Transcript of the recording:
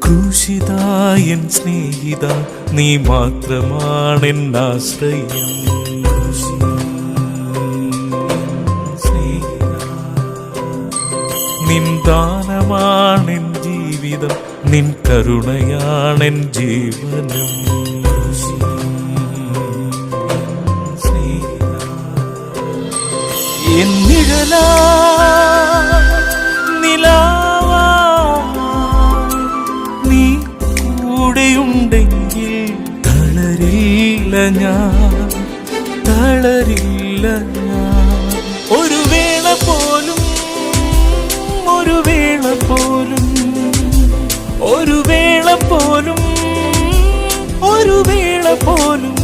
ക്രൂശിതായൻ സ്നേഹിത നീ മാത്രമാണെന്നാശ്രയം. നിൻ ദാനമാണെൻ ജീവിതം, നിൻ കരുണയാണെൻ ജീവനം. എൻ നിഴലാ നിലാവാ നീ കൂടെയുണ്ടെങ്കിൽ തളരില്ല ഞാൻ, തളരില്ല ഞാൻ. ഒരു വേള പോലും, ഒരു വേള പോലും, ഒരു വേള പോലും, ഒരു വേള പോലും